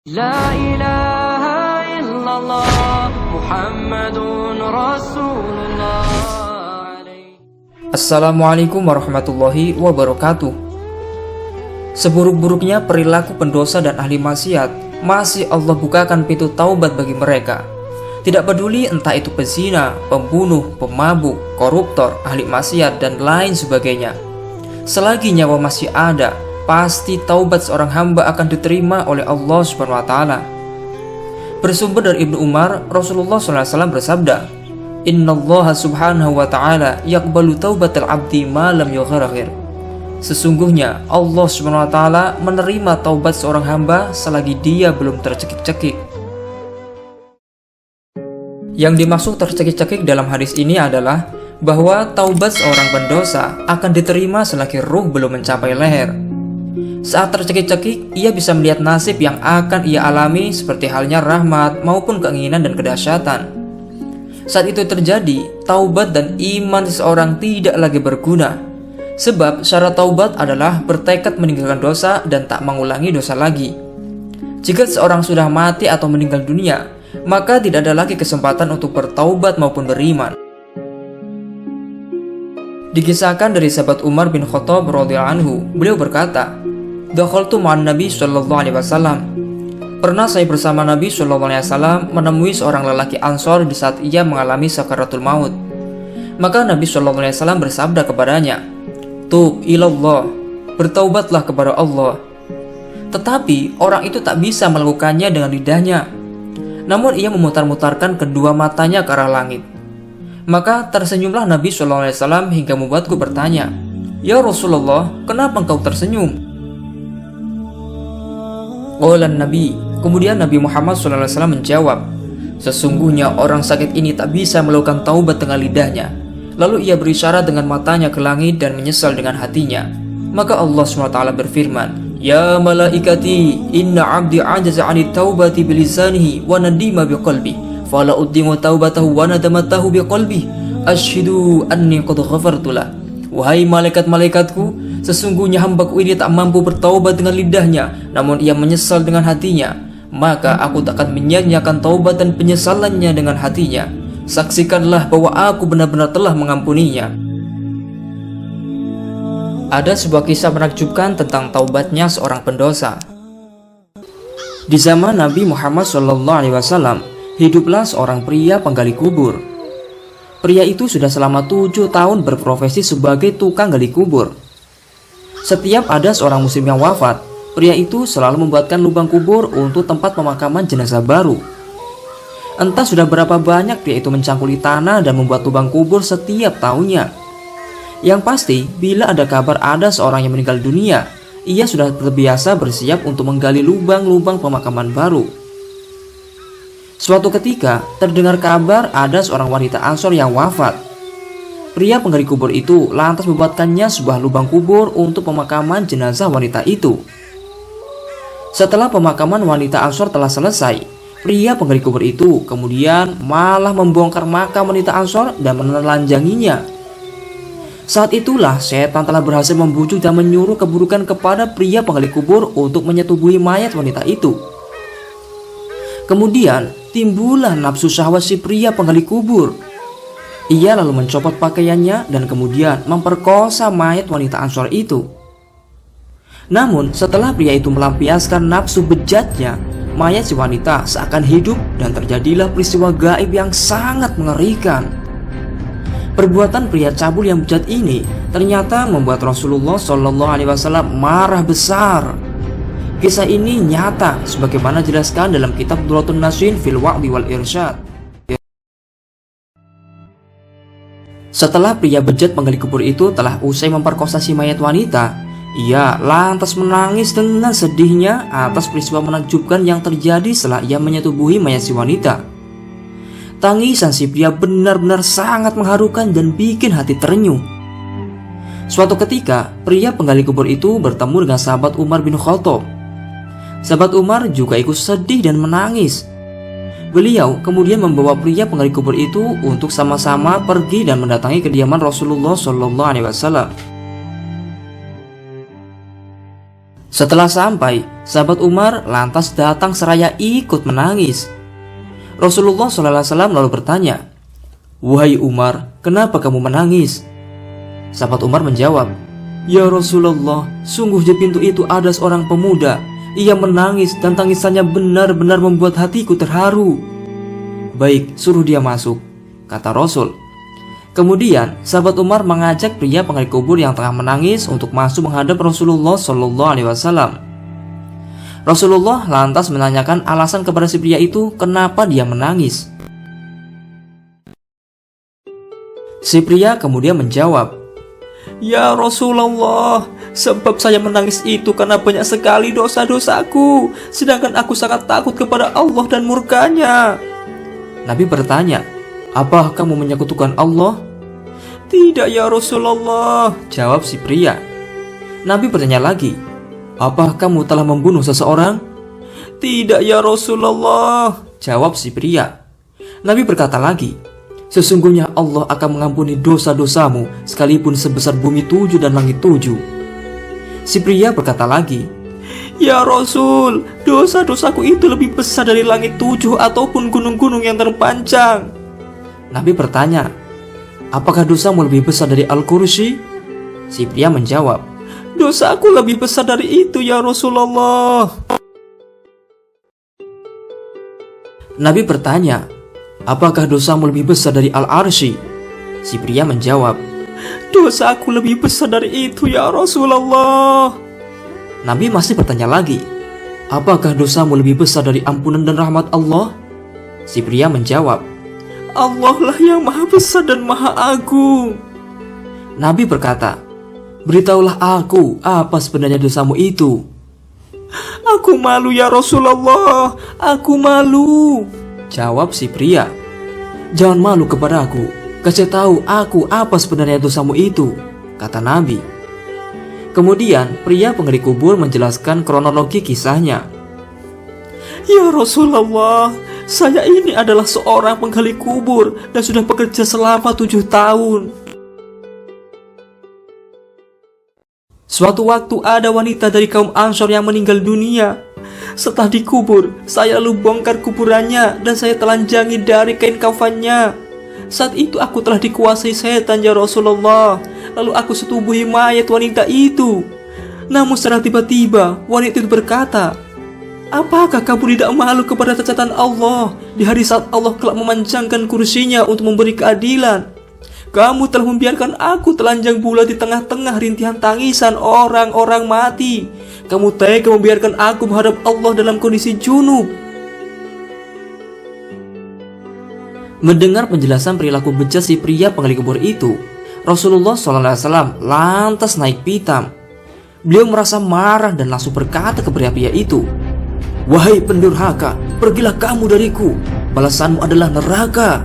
La ilaha illallah Muhammadun Rasulullah. Assalamualaikum warahmatullahi wabarakatuh. Seburuk-buruknya perilaku pendosa dan ahli maksiat, masih Allah bukakan pintu taubat bagi mereka. Tidak peduli entah itu pezina, pembunuh, pemabuk, koruptor, ahli maksiat, dan lain sebagainya. Selagi nyawa masih ada, pasti taubat seorang hamba akan diterima oleh Allah Subhanahu wa Ta'ala. Bersumber dari Ibnu Umar, Rasulullah SAW bersabda, "Innallaha subhanahu wa ta'ala yaqbalu taubatal abdi ma lam yugharghir." Sesungguhnya Allah Subhanahu wa Ta'ala menerima taubat seorang hamba selagi dia belum tercekik-cekik. Yang dimaksud tercekik-cekik dalam hadis ini adalah bahwa taubat seorang pendosa akan diterima selagi ruh belum mencapai leher. Saat tercekik-cekik, ia bisa melihat nasib yang akan ia alami seperti halnya rahmat maupun keinginan dan kedahsyatan. Saat itu terjadi, taubat dan iman seseorang tidak lagi berguna. Sebab syarat taubat adalah bertekad meninggalkan dosa dan tak mengulangi dosa lagi. Jika seorang sudah mati atau meninggal dunia, maka tidak ada lagi kesempatan untuk bertaubat maupun beriman. Dikisahkan dari sahabat Umar bin Khattab radhiyallahu anhu, beliau berkata, "Dakhaltu ma'an Nabi sallallahu alaihi wasallam." Pernah saya bersama Nabi sallallahu alaihi wasallam menemui seorang lelaki Ansor di saat ia mengalami sakaratul maut. Maka Nabi sallallahu alaihi wasallam bersabda kepadanya, "Tub ilallah," bertaubatlah kepada Allah. Tetapi orang itu tak bisa melakukannya dengan lidahnya. Namun ia memutar-mutarkan kedua matanya ke arah langit. Maka tersenyumlah Nabi sallallahu alaihi wasallam hingga membuatku bertanya, "Ya Rasulullah, kenapa engkau tersenyum?" Qala Nabi, kemudian Nabi Muhammad SAW menjawab, "Sesungguhnya orang sakit ini tak bisa melakukan taubat dengan lidahnya." Lalu ia berisyarat dengan matanya ke langit dan menyesal dengan hatinya. Maka Allah SWT berfirman, "Ya malaikati, inna abdi ajaza 'anit taubati bilisanihi wa nadima biqalbi, fala uddimu taubatahu wa nadamatahu biqalbi, asyhidu anni qad ghafartu lah." Wahai malaikat-malaikatku, sesungguhnya hambaku ini tak mampu bertaubat dengan lidahnya, namun ia menyesal dengan hatinya. Maka aku tak akan menyia-nyiakan taubat dan penyesalannya dengan hatinya. Saksikanlah bahwa aku benar-benar telah mengampuninya. Ada sebuah kisah menakjubkan tentang taubatnya seorang pendosa. Di zaman Nabi Muhammad SAW, hiduplah seorang pria penggali kubur. Pria itu sudah selama 7 tahun berprofesi sebagai tukang gali kubur. Setiap ada seorang muslim yang wafat, pria itu selalu membuatkan lubang kubur untuk tempat pemakaman jenazah baru. Entah sudah berapa banyak pria itu mencangkuli tanah dan membuat lubang kubur setiap tahunnya. Yang pasti, bila ada kabar ada seorang yang meninggal dunia, ia sudah terbiasa bersiap untuk menggali lubang-lubang pemakaman baru. Suatu ketika, terdengar kabar ada seorang wanita Ansor yang wafat. Pria penggali kubur itu lantas membuatkannya sebuah lubang kubur untuk pemakaman jenazah wanita itu. Setelah pemakaman wanita Ansor telah selesai, pria penggali kubur itu kemudian malah membongkar makam wanita Ansor dan menelanjanginya. Saat itulah setan telah berhasil membujuk dan menyuruh keburukan kepada pria penggali kubur untuk menyetubuhi mayat wanita itu. Kemudian timbullah nafsu syahwat si pria penggali kubur. Ia lalu mencopot pakaiannya dan kemudian memperkosa mayat wanita Ansor itu. Namun setelah pria itu melampiaskan nafsu bejatnya, mayat si wanita seakan hidup dan terjadilah peristiwa gaib yang sangat mengerikan. Perbuatan pria cabul yang bejat ini ternyata membuat Rasulullah SAW marah besar. Kisah ini nyata sebagaimana dijelaskan dalam kitab Duratun Nasin fil Wa'di wal Irsyad. Setelah pria bejat penggali kubur itu telah usai memperkosa si mayat wanita, ia lantas menangis dengan sedihnya atas peristiwa menakjubkan yang terjadi setelah ia menyetubuhi mayat si wanita. Tangisan si pria benar-benar sangat mengharukan dan bikin hati terenyuh. Suatu ketika, pria penggali kubur itu bertemu dengan sahabat Umar bin Khattab. Sahabat Umar juga ikut sedih dan menangis. Beliau kemudian membawa pria penggali kubur itu untuk sama-sama pergi dan mendatangi kediaman Rasulullah SAW. Setelah sampai, sahabat Umar lantas datang seraya ikut menangis. Rasulullah SAW lalu bertanya, "Wahai Umar, kenapa kamu menangis?" Sahabat Umar menjawab, "Ya Rasulullah, sungguh di pintu itu ada seorang pemuda. Ia menangis dan tangisannya benar-benar membuat hatiku terharu." "Baik, suruh dia masuk," kata Rasul. Kemudian sahabat Umar mengajak pria penggali kubur yang tengah menangis untuk masuk menghadap Rasulullah SAW. Rasulullah lantas menanyakan alasan kepada si pria itu kenapa dia menangis. Si pria kemudian menjawab, "Ya Rasulullah, sebab saya menangis itu karena banyak sekali dosa-dosaku, sedangkan aku sangat takut kepada Allah dan murkanya." Nabi bertanya, "Apa kamu menyekutukan Allah?" "Tidak ya Rasulullah," jawab si pria. Nabi bertanya lagi, "Apa kamu telah membunuh seseorang?" "Tidak ya Rasulullah," jawab si pria. Nabi berkata lagi, "Sesungguhnya Allah akan mengampuni dosa-dosamu sekalipun sebesar bumi 7 dan langit 7. Si pria berkata lagi, "Ya Rasul, dosa-dosaku itu lebih besar dari langit 7 ataupun gunung-gunung yang terpanjang." Nabi bertanya, "Apakah dosamu lebih besar dari Al-Kursi?" Si pria menjawab, "Dosaku lebih besar dari itu ya Rasulullah." Nabi bertanya, "Apakah dosamu lebih besar dari Al-Arsy?" Si pria menjawab, "Dosaku lebih besar dari itu ya Rasulullah." Nabi masih bertanya lagi, "Apakah dosamu lebih besar dari ampunan dan rahmat Allah?" Si pria menjawab, "Allah lah yang maha besar dan maha agung." Nabi berkata, "Beritahulah aku apa sebenarnya dosamu itu." "Aku malu ya Rasulullah, aku malu," jawab si pria. "Jangan malu kepadaku, kasih tahu aku apa sebenarnya dosamu itu," kata Nabi. Kemudian pria penggali kubur menjelaskan kronologi kisahnya. "Ya Rasulullah, saya ini adalah seorang penggali kubur dan sudah bekerja selama 7 tahun. Suatu waktu ada wanita dari kaum Ansor yang meninggal dunia. Setelah dikubur, saya lalu bongkar kuburannya dan saya telanjangi dari kain kafannya. Saat itu aku telah dikuasai setan ya Rasulullah. Lalu aku setubuhi mayat wanita itu. Namun secara tiba-tiba wanita itu berkata, 'Apakah kamu tidak malu kepada catatan Allah di hari saat Allah kelak memanjangkan kursinya untuk memberi keadilan? Kamu telah membiarkan aku telanjang bulat di tengah-tengah rintihan tangisan orang-orang mati. Kamu tega membiarkan aku menghadap Allah dalam kondisi junub.'" Mendengar penjelasan perilaku bejat si pria penggali kubur itu, Rasulullah SAW lantas naik pitam. Beliau merasa marah dan langsung berkata ke pria-pria itu, "Wahai pendurhaka, pergilah kamu dariku. Balasanmu adalah neraka."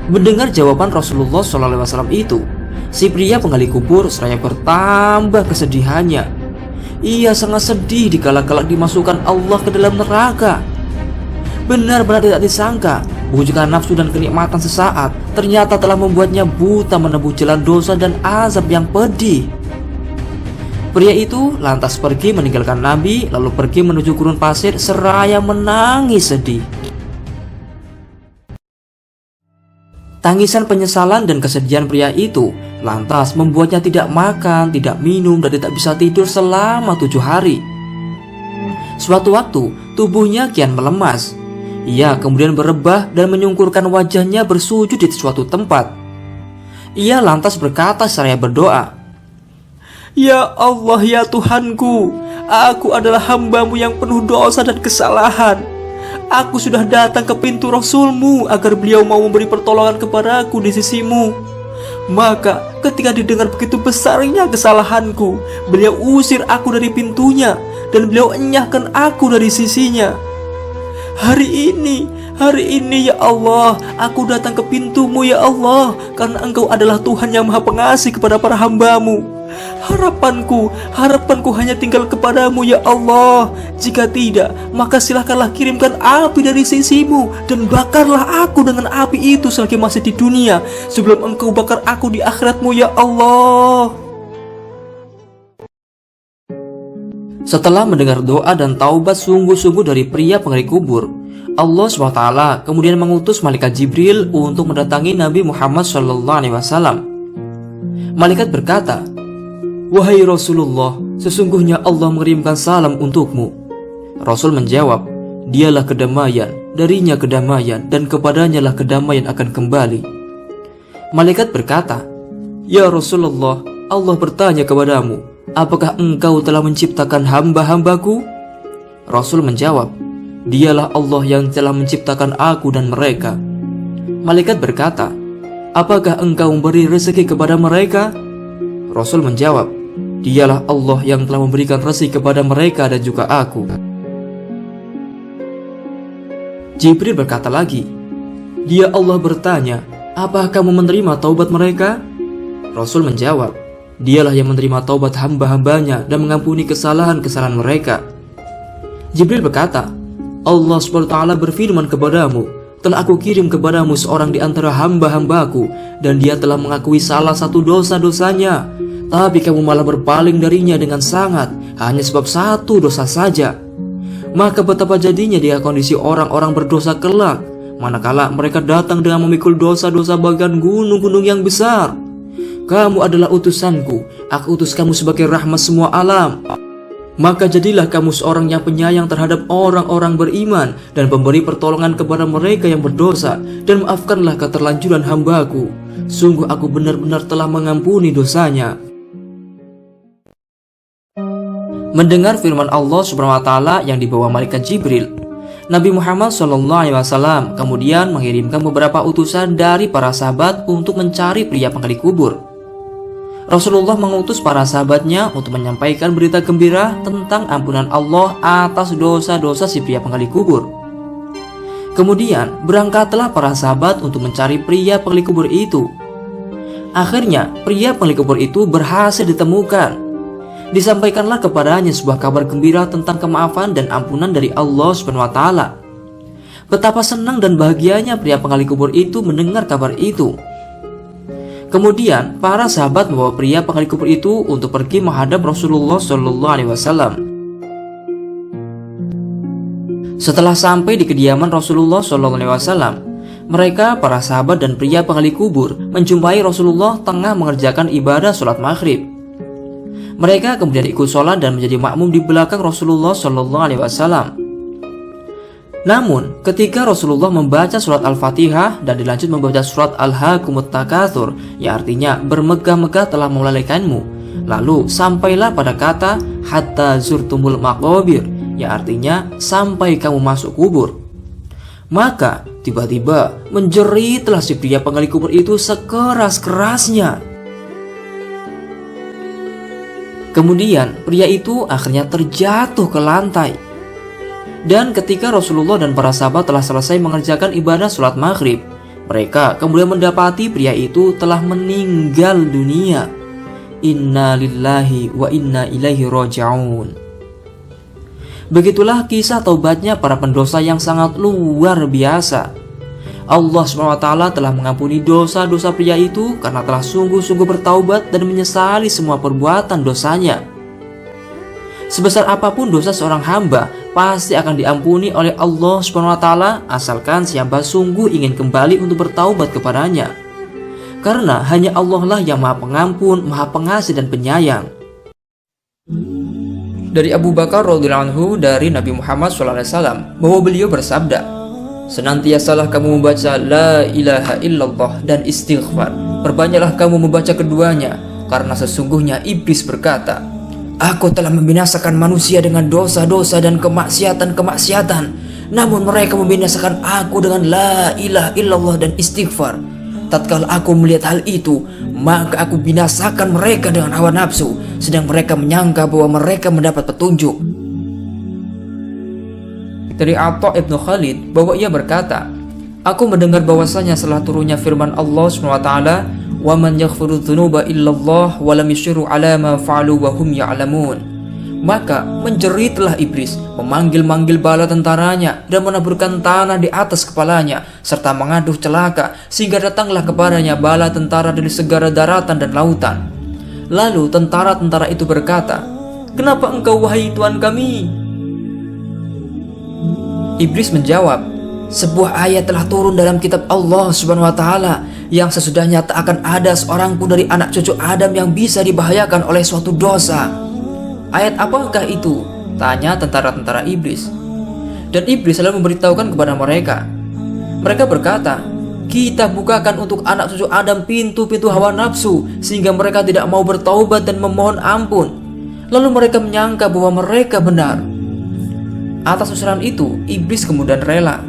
Mendengar jawaban Rasulullah SAW itu, si pria penggali kubur seraya bertambah kesedihannya. Ia sangat sedih dikala-kala dimasukkan Allah ke dalam neraka. Benar-benar tidak disangka, bujukan nafsu dan kenikmatan sesaat ternyata telah membuatnya buta menempuh jalan dosa dan azab yang pedih. Pria itu lantas pergi meninggalkan Nabi, lalu pergi menuju gurun pasir seraya menangis sedih. Tangisan penyesalan dan kesedihan pria itu lantas membuatnya tidak makan, tidak minum, dan tidak bisa tidur selama 7 hari. Suatu waktu, tubuhnya kian melemas. Ia kemudian berebah dan menyungkurkan wajahnya bersujud di suatu tempat. Ia lantas berkata seraya berdoa, "Ya Allah, ya Tuhanku, aku adalah hamba-Mu yang penuh dosa dan kesalahan. Aku sudah datang ke pintu Rasul-Mu agar beliau mau memberi pertolongan kepadaku di sisi-Mu. Maka ketika didengar begitu besarnya kesalahanku, beliau usir aku dari pintunya dan beliau enyahkan aku dari sisinya. Hari ini ya Allah, aku datang ke pintu-Mu ya Allah, karena Engkau adalah Tuhan yang maha pengasih kepada para hamba-Mu. Harapanku hanya tinggal kepadamu ya Allah. Jika tidak, maka silahkanlah kirimkan api dari sisi-Mu dan bakarlah aku dengan api itu selagi masih di dunia, sebelum Engkau bakar aku di akhirat-Mu ya Allah." Setelah mendengar doa dan taubat sungguh-sungguh dari pria penghuni kubur, Allah SWT kemudian mengutus malaikat Jibril untuk mendatangi Nabi Muhammad SAW. Malaikat berkata, "Wahai Rasulullah, sesungguhnya Allah mengirimkan salam untukmu." Rasul menjawab, "Dialah kedamaian, darinya kedamaian, dan kepadanya lah kedamaian akan kembali." Malaikat berkata, "Ya Rasulullah, Allah bertanya kepadamu, apakah engkau telah menciptakan hamba-hambaku?" Rasul menjawab, "Dialah Allah yang telah menciptakan aku dan mereka." Malaikat berkata, "Apakah engkau memberi rezeki kepada mereka?" Rasul menjawab, "Dialah Allah yang telah memberikan rezeki kepada mereka dan juga aku." Jibril berkata lagi, "Dia Allah bertanya, apakah kamu menerima taubat mereka?" Rasul menjawab, "Dialah yang menerima taubat hamba-hambanya dan mengampuni kesalahan-kesalahan mereka." Jibril berkata, "Allah SWT berfirman kepadamu, telah aku kirim kepadamu seorang di antara hamba-hambaku, dan dia telah mengakui salah satu dosa-dosanya, tapi kamu malah berpaling darinya dengan sangat, hanya sebab satu dosa saja. Maka betapa jadinya dia kondisi orang-orang berdosa kelak, manakala mereka datang dengan memikul dosa-dosa bagian gunung-gunung yang besar. Kamu adalah utusanku, aku utus kamu sebagai rahmat semua alam. Maka jadilah kamu seorang yang penyayang terhadap orang-orang beriman dan pemberi pertolongan kepada mereka yang berdosa, dan maafkanlah keterlanjuran hambaku. Sungguh aku benar-benar telah mengampuni dosanya." Mendengar firman Allah SWT yang dibawa malaikat Jibril, Nabi Muhammad SAW kemudian mengirimkan beberapa utusan dari para sahabat untuk mencari pria penggali kubur. Rasulullah mengutus para sahabatnya untuk menyampaikan berita gembira tentang ampunan Allah atas dosa-dosa si pria penggali kubur. Kemudian berangkatlah para sahabat untuk mencari pria penggali kubur itu. Akhirnya pria penggali kubur itu berhasil ditemukan. Disampaikanlah kepadanya sebuah kabar gembira tentang kemaafan dan ampunan dari Allah SWT. Betapa senang dan bahagianya pria penggali kubur itu mendengar kabar itu. Kemudian para sahabat membawa pria penggali kubur itu untuk pergi menghadap Rasulullah SAW. Setelah sampai di kediaman Rasulullah SAW, mereka, para sahabat dan pria penggali kubur, menjumpai Rasulullah tengah mengerjakan ibadah sholat maghrib. Mereka kemudian ikut sholat dan menjadi makmum di belakang Rasulullah SAW. Namun, ketika Rasulullah membaca surat Al-Fatihah dan dilanjut membaca surat Al-Hakumut Takatsur, yang artinya bermegah-megah telah melalaikanmu, lalu sampailah pada kata hatta zurtumul maqabir, yang artinya sampai kamu masuk kubur. Maka tiba-tiba menjeritlah si pria penggali kubur itu sekeras-kerasnya. Kemudian pria itu akhirnya terjatuh ke lantai. Dan ketika Rasulullah dan para sahabat telah selesai mengerjakan ibadah sholat maghrib, mereka kemudian mendapati pria itu telah meninggal dunia. Inna lillahi wa inna ilaihi raji'un. Begitulah kisah taubatnya para pendosa yang sangat luar biasa. Allah SWT telah mengampuni dosa-dosa pria itu karena telah sungguh-sungguh bertaubat dan menyesali semua perbuatan dosanya. Sebesar apapun dosa seorang hamba pasti akan diampuni oleh Allah SWT asalkan si hamba sungguh ingin kembali untuk bertaubat kepadanya. Karena hanya Allah lah yang Maha Pengampun, Maha Pengasih dan Penyayang. Dari Abu Bakar radhiyallahu anhu dari Nabi Muhammad SAW bahwa beliau bersabda, "Senantiasalah kamu membaca la ilaha illallah dan istighfar. Perbanyaklah kamu membaca keduanya, karena sesungguhnya iblis berkata, aku telah membinasakan manusia dengan dosa-dosa dan kemaksiatan-kemaksiatan, namun mereka membinasakan aku dengan la ilaha illallah dan istighfar. Tatkala aku melihat hal itu, maka aku binasakan mereka dengan hawa nafsu, sedang mereka menyangka bahwa mereka mendapat petunjuk." Dari Atha ibnu Khalid bahwa ia berkata, "Aku mendengar bahwasanya setelah turunnya firman Allah SWT, wa man yaghfiru dzunuba illallah wa lam yusyirru ala ma fa'alu wa hum ya'lamun." Maka menjeritlah iblis, memanggil-manggil bala tentaranya dan menaburkan tanah di atas kepalanya serta mengaduh celaka, sehingga datanglah kepadanya bala tentara dari segala daratan dan lautan. Lalu tentara-tentara itu berkata, Kenapa engkau wahai Tuhan kami? Iblis menjawab, sebuah ayat telah turun dalam kitab Allah Subhanahu wa Ta'ala yang sesudahnya tak akan ada seorang pun dari anak cucu Adam yang bisa dibahayakan oleh suatu dosa. Ayat apakah itu? Tanya tentara-tentara iblis. Dan iblis lalu memberitahukan kepada mereka. Mereka berkata, kita bukakan untuk anak cucu Adam pintu-pintu hawa nafsu sehingga mereka tidak mau bertaubat dan memohon ampun. Lalu mereka menyangka bahwa mereka benar. Atas usulan itu, iblis kemudian rela.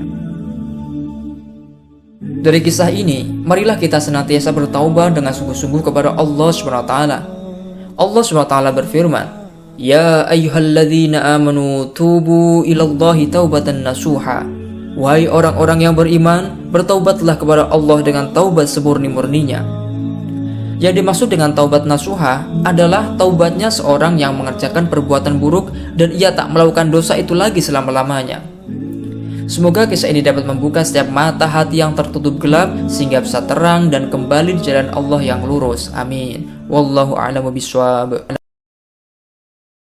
Dari kisah ini, marilah kita senantiasa bertaubat dengan sungguh-sungguh kepada Allah SWT. Allah SWT berfirman, Ya ayyuhalladzina amanu tubu ilallahi taubatan nasuha. Wahai orang-orang yang beriman, bertaubatlah kepada Allah dengan taubat semurni-murninya. Yang dimaksud dengan taubat nasuha adalah taubatnya seorang yang mengerjakan perbuatan buruk dan ia tak melakukan dosa itu lagi selama-lamanya. Semoga kisah ini dapat membuka setiap mata hati yang tertutup gelap sehingga bisa terang dan kembali di jalan Allah yang lurus. Amin. Wallahu a'lamu bishawab.